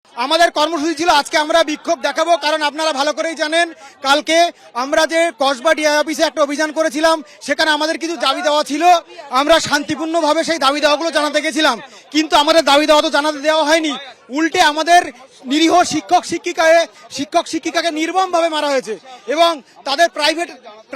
আমাদের কর্মসূচি ছিল আজকে আমরা বিক্ষোভ দেখাবো, কারণ আপনারা ভালো করেই জানেন কালকে আমরা যে কসবা ডিআই অফিসে একটা অভিযান করেছিলাম, সেখানে আমাদের কিছু দাবি দেওয়া ছিল। আমরা শান্তিপূর্ণভাবে সেই দাবি দেওয়াগুলো জানাতে গেছিলাম, কিন্তু আমাদের দাবি দেওয়া তো জানাতে দেওয়া হয়নি। উল্টে আমাদের নিরীহ শিক্ষক শিক্ষিকাকে নির্মমভাবে মারা হয়েছে এবং তাদের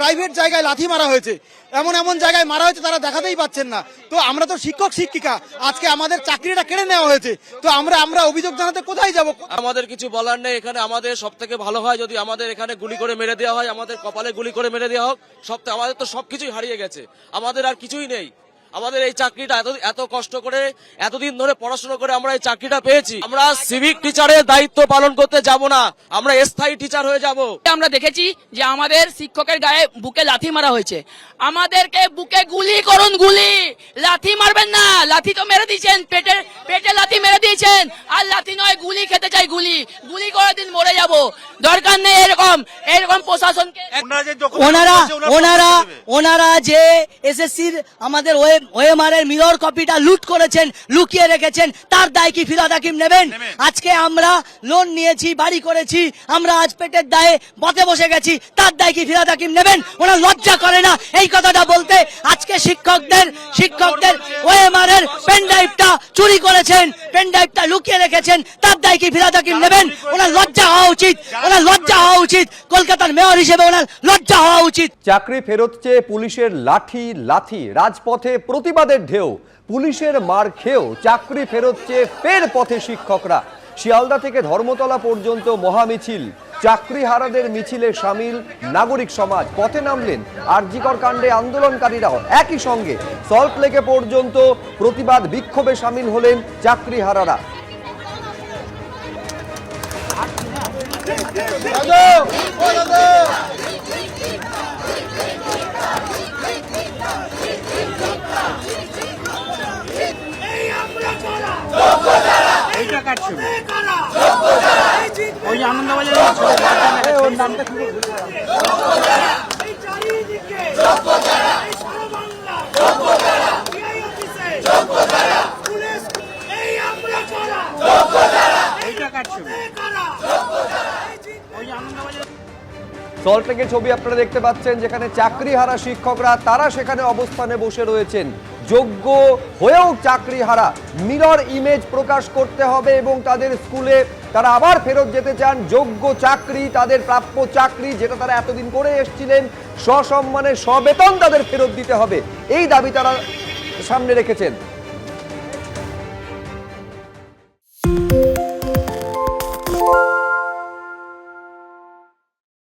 প্রাইভেট জায়গায় লাথি মারা হয়েছে। এমন জায়গায় মারা হয়েছে তারা দেখাতেই পাচ্ছেন না। তো আমরা তো শিক্ষক শিক্ষিকা, আজকে আমাদের চাকরিটা কেড়ে নেওয়া হয়েছে। তো আমরা অভিযোগ জানাতে কোথায় যাব? আমাদের কিছু বলার নেই। এখানে আমাদের সব থেকে ভালো হয় যদি আমাদের এখানে গুলি করে মেরে দেওয়া হয়, আমাদের কপালে গুলি করে মেরে দেওয়া হোক। আমাদের তো সবকিছুই হারিয়ে গেছে, আমাদের আর কিছুই নেই। আমাদের এই চাকরিটা এত কষ্ট করে এতদিন ধরে পড়াশোনা করে আমরা এই চাকরিটা পেয়েছি। আমরা সিভিক টিচারের দায়িত্ব পালন করতে যাব না, আমরা স্থায়ী টিচার হয়ে যাব। আমরা দেখেছি যে আমাদের শিক্ষকের গায়ে বুকে লাথি মারা হয়েছে। আমাদেরকে বুকে গুলি করুন, গুলি, লাথি মারবেন না। লাথি তো মেরে দিয়েছেন, পেটে লাথি মেরে দিয়েছেন। আর লাথি নয়, গুলি খেতে চাই, গুলি করে দিন, মরে যাব। দরকার নেই এরকম প্রশাসনকে। ওনারা যে এসএসসির আমাদের ওএমআর মিরর কপিটা লুট করেছেন, লুকিয়ে রেখেছেন, তার দায় কি ফিরহাদ হাকিম নেবেন? আজকে আমরা লোন নিয়েছি, বাড়ি করেছি, আমরা আজ পেটের দায়ে পথে বসে গেছি, তার দায় কি ফিরহাদ হাকিম নেবেন? ওনার লজ্জা করে না এই কথাটা বলতে? আজকে শিক্ষকদের ওএমআর এর পেনড্রাইভটা চুরি করেছেন, পেনড্রাইভটা লুকিয়ে রেখেছেন, তার দায় কি ফিরহাদ হাকিম নেবেন? ওনার লজ্জা হওয়া উচিত, কলকাতার মেয়র হিসেবে ওনার লজ্জা হওয়া উচিত। চাকরি ফেরত চেয়ে পুলিশের লাঠি, রাজপথে প্রতিবাদের ঢেউ। পুলিশের মার খেয়েও চাকরি ফেরত চেয়ে ফের পথে শিক্ষকরা। শিয়ালদা থেকে ধর্মতলা পর্যন্ত মহামিছিল, চাকরি হারাদের মিছিলে সামিল নাগরিক সমাজ। পথে নামলেন আরজিকর কাণ্ডে আন্দোলনকারীরাও। একই সঙ্গে সল্টলেকে পর্যন্ত প্রতিবাদ বিক্ষোভে সামিল হলেন চাকরি হারারা। ওই আনন্দবাজার ওর নামটা সল্টলেকের ছবি আপনারা দেখতে পাচ্ছেন, যেখানে চাকরি হারা শিক্ষকরা তারা সেখানে অবস্থানে বসে রয়েছেন। যোগ্য হয়েও চাকরি হারা, মিরর ইমেজ প্রকাশ করতে হবে এবং তাদের স্কুলে তারা আবার ফেরত যেতে চান। যোগ্য চাকরি, তাদের প্রাপ্য চাকরি, যেটা তারা এতদিন করে এসেছিলেন, সসম্মানে সবেতন তাদের ফেরত দিতে হবে, এই দাবি তারা সামনে রেখেছেন।